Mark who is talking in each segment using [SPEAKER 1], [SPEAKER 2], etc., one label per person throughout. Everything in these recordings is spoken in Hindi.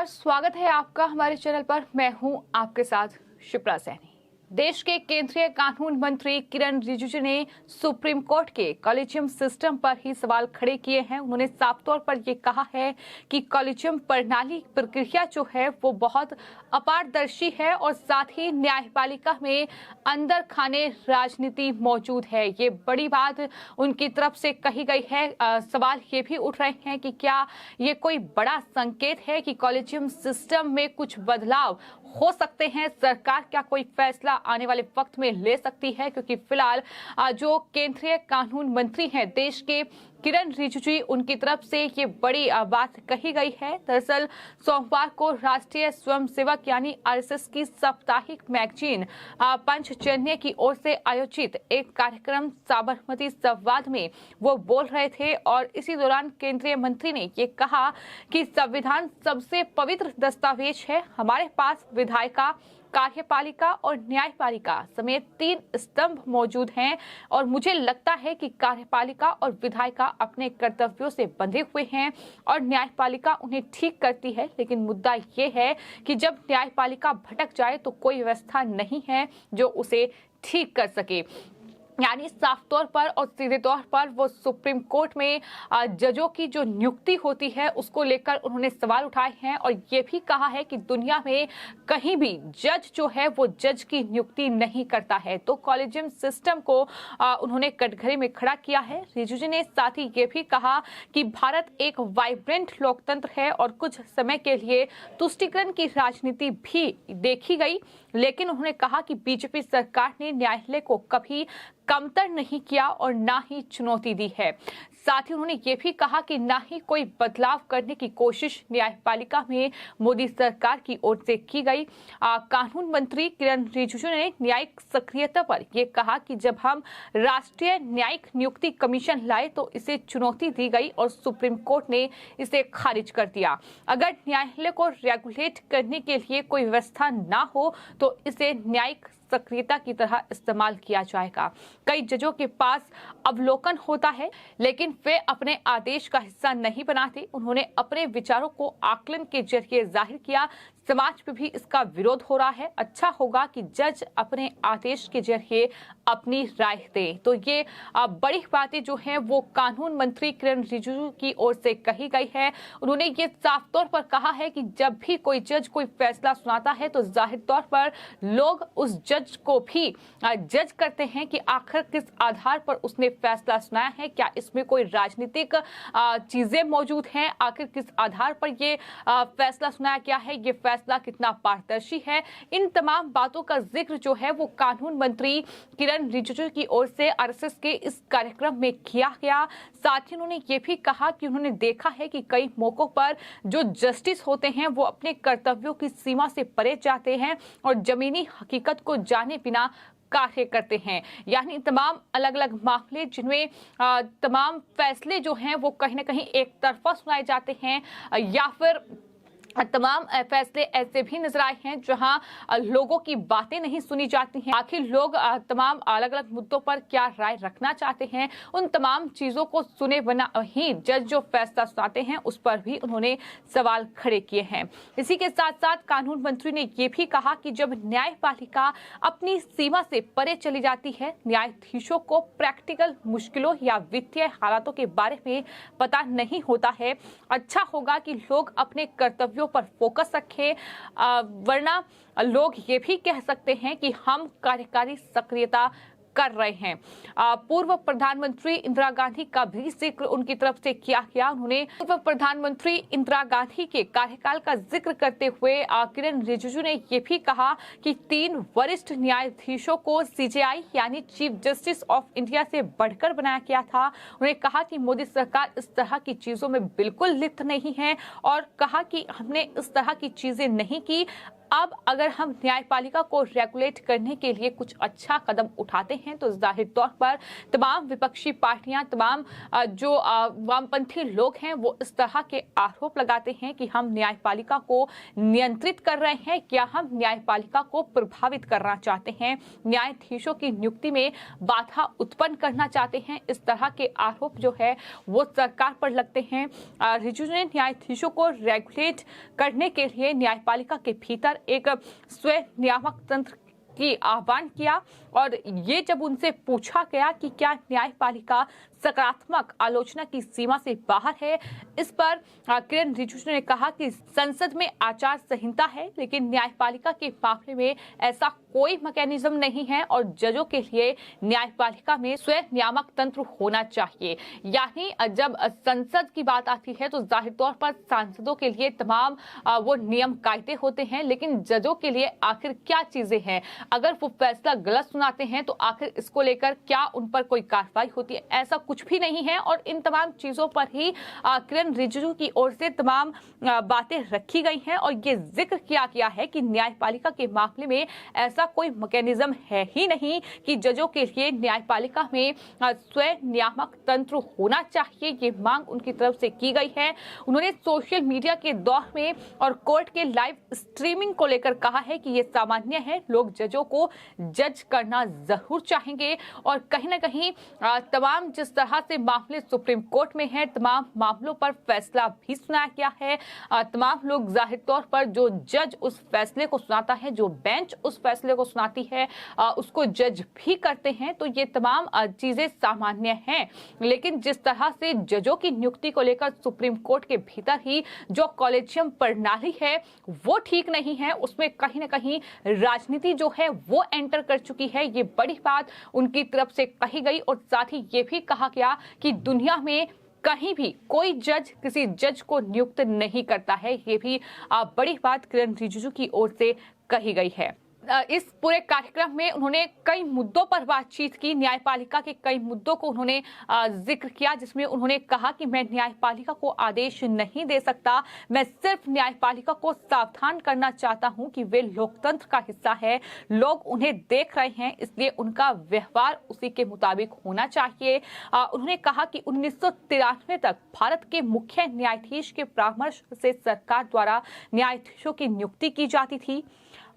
[SPEAKER 1] नमस्कार, स्वागत है आपका हमारे चैनल पर। मैं हूं आपके साथ शिप्रा सैनी। देश के केंद्रीय कानून मंत्री किरण रिजिजू ने सुप्रीम कोर्ट के कॉलेजियम सिस्टम पर ही सवाल खड़े किए हैं। उन्होंने साफ तौर पर ये कहा है कि कॉलेजियम प्रणाली प्रक्रिया जो है वो बहुत अपारदर्शी है और साथ ही न्यायपालिका में अंदर खाने राजनीति मौजूद है। ये बड़ी बात उनकी तरफ से कही गई है। सवाल ये भी उठ रहे हैं कि क्या ये कोई बड़ा संकेत है कि कॉलेजियम सिस्टम में कुछ बदलाव हो सकते हैं। सरकार क्या कोई फैसला आने वाले वक्त में ले सकती है, क्योंकि फिलहाल जो केंद्रीय कानून मंत्री हैं देश के किरण रिजिजू, उनकी तरफ से ये बड़ी बात कही गई है। दरअसल सोमवार को राष्ट्रीय स्वयंसेवक यानी आरएसएस की साप्ताहिक मैगजीन पंचजन्य की ओर से आयोजित एक कार्यक्रम साबरमती संवाद में वो बोल रहे थे और इसी दौरान केंद्रीय मंत्री ने ये कहा कि संविधान सबसे पवित्र दस्तावेज है। हमारे पास विधायिका, कार्यपालिका और न्यायपालिका समेत 3 स्तंभ मौजूद हैं और मुझे लगता है कि कार्यपालिका और विधायिका अपने कर्तव्यों से बंधे हुए हैं और न्यायपालिका उन्हें ठीक करती है। लेकिन मुद्दा ये है कि जब न्यायपालिका भटक जाए तो कोई व्यवस्था नहीं है जो उसे ठीक कर सके। यानी साफ तौर पर और सीधे तौर पर वो सुप्रीम कोर्ट में जजों की जो नियुक्ति होती है उसको लेकर उन्होंने सवाल उठाए हैं और ये भी कहा है कि दुनिया में कहीं भी जज जो है वो जज की नियुक्ति नहीं करता है। तो कॉलेजियम सिस्टम को उन्होंने कटघरे में खड़ा किया है। रिजिजू ने साथ ही ये भी कहा कि भारत एक वाइब्रेंट लोकतंत्र है और कुछ समय के लिए तुष्टीकरण की राजनीति भी देखी गई, लेकिन उन्होंने कहा कि बीजेपी सरकार ने न्यायालय को कभी कमतर नहीं किया और ना ही चुनौती दी है। साथ ही उन्होंने ये भी कहा कि ना ही कोई बदलाव करने की कोशिश न्यायपालिका में मोदी सरकार की ओर से की गई। कानून मंत्री किरण रिजिजू ने न्यायिक सक्रियता पर यह कहा कि जब हम राष्ट्रीय न्यायिक नियुक्ति कमीशन लाए तो इसे चुनौती दी गई और सुप्रीम कोर्ट ने इसे खारिज कर दिया। अगर न्यायालय को रेगुलेट करने के लिए कोई व्यवस्था ना हो तो इसे न्यायिक सक्रियता की तरह इस्तेमाल किया जाएगा। कई जजों के पास अवलोकन होता है लेकिन वे अपने आदेश का हिस्सा नहीं बनाते। उन्होंने अपने विचारों को आकलन के जरिए जाहिर किया। समाज में भी इसका विरोध हो रहा है। अच्छा होगा कि जज अपने आदेश के जरिए अपनी राय दे। तो ये बड़ी बातें जो हैं वो कानून मंत्री किरण रिजिजू की ओर से कही गई है। उन्होंने ये साफ तौर पर कहा है कि जब भी कोई जज कोई फैसला सुनाता है तो जाहिर तौर पर लोग उस जज को भी जज करते हैं कि आखिर किस आधार पर उसने फैसला सुनाया है। क्या इसमें कोई राजनीतिक चीजें मौजूद हैं, आखिर किस आधार पर ये फैसला सुनाया गया है, ये फैसला कितना पारदर्शी है। इन तमाम बातों का जिक्र जो है वो कानून मंत्री किरण रिजिजू की ओर से आरएसएस के इस कार्यक्रम में किया गया। साथ ही उन्होंने ये भी कहा कि उन्होंने देखा है कि कई मौकों पर जो जस्टिस होते हैं वो अपने कर्तव्यों की सीमा से परे जाते हैं और जमीनी हकीकत को जाने बिना कार्य करते हैं। यानी तमाम अलग अलग मामले जिनमें तमाम फैसले जो हैं वो कहीं ना कहीं एक तरफा सुनाए जाते हैं या फिर तमाम फैसले ऐसे भी नजर आए हैं जहां लोगों की बातें नहीं सुनी जाती हैं। आखिर लोग तमाम अलग अलग मुद्दों पर क्या राय रखना चाहते हैं, उन तमाम चीजों को सुने बिना ही जज जो फैसला सुनाते हैं उस पर भी उन्होंने सवाल खड़े किए हैं। इसी के साथ साथ कानून मंत्री ने ये भी कहा कि जब न्यायपालिका अपनी सीमा से परे चली जाती है, न्यायाधीशों को प्रैक्टिकल मुश्किलों या वित्तीय हालातों के बारे में पता नहीं होता है। अच्छा होगा कि लोग अपने कर्तव्यों पर फोकस रखें, वरना लोग ये भी कह सकते हैं कि हम कार्यकारी सक्रियता कर रहे हैं। पूर्व प्रधानमंत्री इंदिरा गांधी का भी जिक्र उनकी तरफ से किया गया। उन्होंने पूर्व प्रधानमंत्री इंदिरा गांधी के कार्यकाल का जिक्र करते हुए किरण रिजिजू ने यह भी कहा कि 3 वरिष्ठ न्यायाधीशों को सीजेआई यानी चीफ जस्टिस ऑफ इंडिया से बढ़कर बनाया गया था। उन्होंने कहा कि मोदी सरकार इस तरह की चीजों में बिल्कुल लिप्त नहीं है और कहा कि हमने इस तरह की चीजें नहीं की। अब अगर हम न्यायपालिका को रेगुलेट करने के लिए कुछ अच्छा कदम उठाते हैं तो जाहिर तौर पर तमाम विपक्षी पार्टियां, तमाम जो वामपंथी लोग हैं वो इस तरह के आरोप लगाते हैं कि हम न्यायपालिका को नियंत्रित कर रहे हैं, क्या हम न्यायपालिका को प्रभावित करना चाहते हैं, न्यायाधीशों की नियुक्ति में बाधा उत्पन्न करना चाहते हैं। इस तरह के आरोप जो है वो सरकार पर लगते हैं। रिजिजू ने न्यायाधीशों को रेगुलेट करने के लिए न्यायपालिका के भीतर एक स्वयं नियामक तंत्र की आह्वान किया और ये जब उनसे पूछा गया कि क्या न्यायपालिका सकारात्मक आलोचना की सीमा से बाहर है, इस पर किरण रिजिजू ने कहा कि संसद में आचार संहिता है लेकिन न्यायपालिका के मामले में ऐसा कोई मैकेनिज्म नहीं है और जजों के लिए न्यायपालिका में स्वयं नियामक तंत्र होना चाहिए। यानी जब संसद की बात आती है तो जाहिर तौर पर सांसदों के लिए तमाम वो नियम कायदे होते हैं, लेकिन जजों के लिए आखिर क्या चीजें हैं, अगर वो फैसला गलत सुनाते हैं तो आखिर इसको लेकर क्या उन पर कोई कार्रवाई होती है, ऐसा कुछ भी नहीं है। और इन तमाम चीजों पर ही किरण रिजिजू की ओर से तमाम बातें रखी गई हैं और ये जिक्र किया गया है कि न्यायपालिका के मामले में ऐसा कोई मैकेनिज्म है ही नहीं कि जजों के लिए न्यायपालिका में स्वयं नियामक तंत्र होना चाहिए। ये मांग उनकी तरफ से की गई है। उन्होंने सोशल मीडिया के दौर में और कोर्ट के लाइव स्ट्रीमिंग को लेकर कहा है कि ये सामान्य है, लोग जजों को जज करना जरूर चाहेंगे और कहीं ना कहीं तमाम जिस तरह से मामले सुप्रीम कोर्ट में हैं, तमाम मामलों पर फैसला भी सुनाया गया है। तमाम लोग जाहिर तौर पर जो जज उस फैसले को सुनाता है, जो बेंच उस फैसले को सुनाती है, उसको जज भी करते हैं। तो ये तमाम चीजें सामान्य हैं, लेकिन जिस तरह से जजों की नियुक्ति को लेकर सुप्रीम कोर्ट के भीतर ही जो कॉलेजियम प्रणाली है वो ठीक नहीं है, उसमें कहीं ना कहीं राजनीति जो है वो एंटर कर चुकी है। ये बड़ी बात उनकी तरफ से कही गई और साथ ही ये भी कहा गया कि दुनिया में कहीं भी कोई जज किसी जज को नियुक्त नहीं करता है। ये भी बड़ी बात किरण रिजिजू की ओर से कही गई है। इस पूरे कार्यक्रम में उन्होंने कई मुद्दों पर बातचीत की, न्यायपालिका के कई मुद्दों को उन्होंने जिक्र किया, जिसमें उन्होंने कहा कि मैं न्यायपालिका को आदेश नहीं दे सकता, मैं सिर्फ न्यायपालिका को सावधान करना चाहता हूं कि वे लोकतंत्र का हिस्सा है, लोग उन्हें देख रहे हैं, इसलिए उनका व्यवहार उसी के मुताबिक होना चाहिए। उन्होंने कहा कि 1993 तक भारत के मुख्य न्यायाधीश के परामर्श से सरकार द्वारा न्यायाधीशों की नियुक्ति की जाती थी।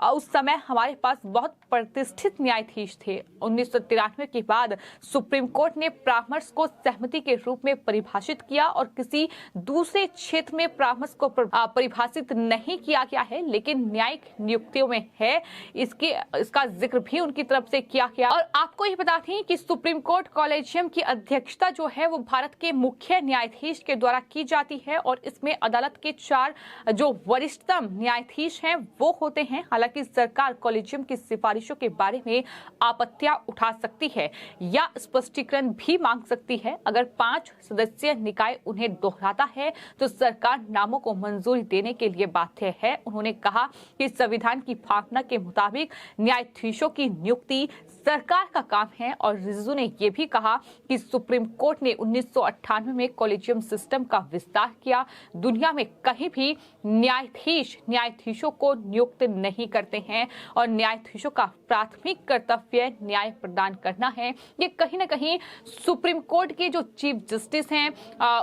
[SPEAKER 1] उस समय हमारे पास बहुत प्रतिष्ठित न्यायाधीश थे। 1993 के बाद सुप्रीम कोर्ट ने परामर्श को सहमति के रूप में परिभाषित किया और किसी दूसरे क्षेत्र में परामर्श को परिभाषित नहीं किया गया है, लेकिन न्यायिक नियुक्तियों में है। इसका जिक्र भी उनकी तरफ से किया गया। और आपको ये बता दें कि सुप्रीम कोर्ट कॉलेजियम की अध्यक्षता जो है वो भारत के मुख्य न्यायाधीश के द्वारा की जाती है और इसमें अदालत के 4 जो वरिष्ठतम न्यायाधीश हैं वो होते हैं। हालांकि सरकार कॉलेजियम की सिफारिशों के बारे में आपत्तियां उठा सकती है या स्पष्टीकरण भी मांग सकती है। अगर 5 सदस्यीय निकाय उन्हें दोहराता है तो सरकार नामों को मंजूरी देने के लिए बाध्य है। उन्होंने कहा कि संविधान की भावना के मुताबिक न्यायाधीशों की नियुक्ति सरकार का काम है। और रिजिजू ने यह भी कहा कि सुप्रीम कोर्ट ने 1998 में कॉलेजियम सिस्टम का विस्तार किया। दुनिया में कहीं भी न्यायाधीशों को नियुक्त नहीं करते हैं और न्यायाधीशों का प्राथमिक कर्तव्य न्याय प्रदान करना है। ये कहीं ना कहीं सुप्रीम कोर्ट के जो चीफ जस्टिस हैं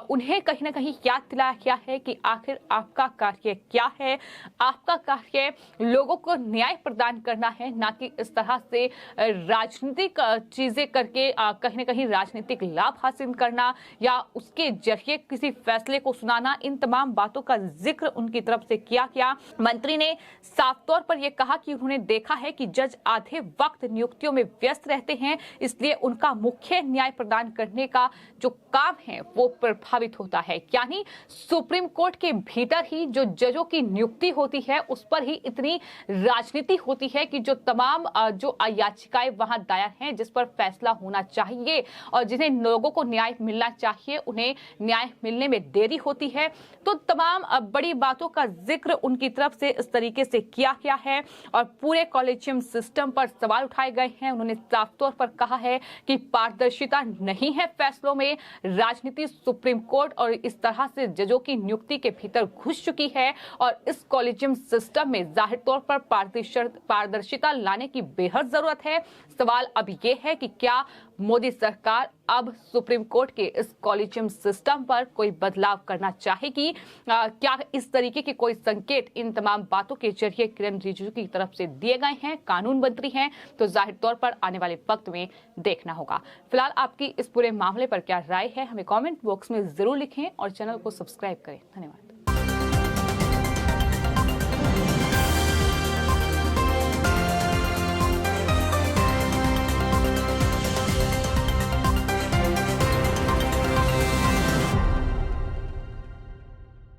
[SPEAKER 1] उन्हें कहीं ना कहीं याद दिलाया गया है कि आखिर आपका कार्य क्या है। आपका कार्य लोगों को न्याय प्रदान करना है, ना कि इस तरह से राजनीतिक चीजें करके कहीं ना कहीं राजनीतिक लाभ हासिल करना या उसके जरिए किसी फैसले को सुनाना। इन तमाम बातों का जिक्र उनकी तरफ से किया गया। मंत्री ने साफ तौर पर यह कहा कि उन्होंने देखा है कि जज आधे वक्त नियुक्तियों में व्यस्त रहते हैं, इसलिए उनका मुख्य न्याय प्रदान करने का जो काम है वो प्रभावित होता है। यानी सुप्रीम कोर्ट के भीतर ही जो जजों की नियुक्ति होती है उस पर ही इतनी राजनीति होती है कि जो तमाम जो याचिकाएं वहां दायर हैं जिस पर फैसला होना चाहिए और जिन्हें लोगों को न्याय मिलना चाहिए उन्हें न्याय मिलने में देरी होती है। तो तमाम बड़ी बातों का जिक्र उनकी तरफ से इस तरीके से किया गया है। है और पूरे कॉलेजियम सिस्टम पर सवाल उठाए गए हैं। उन्होंने साफ तौर पर कहा है कि पारदर्शिता नहीं है फैसलों में, राजनीति सुप्रीम कोर्ट और इस तरह से जजों की नियुक्ति के भीतर घुस चुकी है और इस कॉलेजियम सिस्टम में जाहिर तौर पर पारदर्शिता लाने की बेहद जरूरत है। सवाल अब ये है कि क्या मोदी सरकार अब सुप्रीम कोर्ट के इस कॉलेजियम सिस्टम पर कोई बदलाव करना चाहेगी? क्या इस तरीके के कोई संकेत इन तमाम बातों के जरिए किरण रिजिजू की तरफ से दिए गए हैं? कानून मंत्री हैं तो जाहिर तौर पर आने वाले वक्त में देखना होगा। फिलहाल आपकी इस पूरे मामले पर क्या राय है, हमें कमेंट बॉक्स में जरूर लिखें और चैनल को सब्सक्राइब करें। धन्यवाद।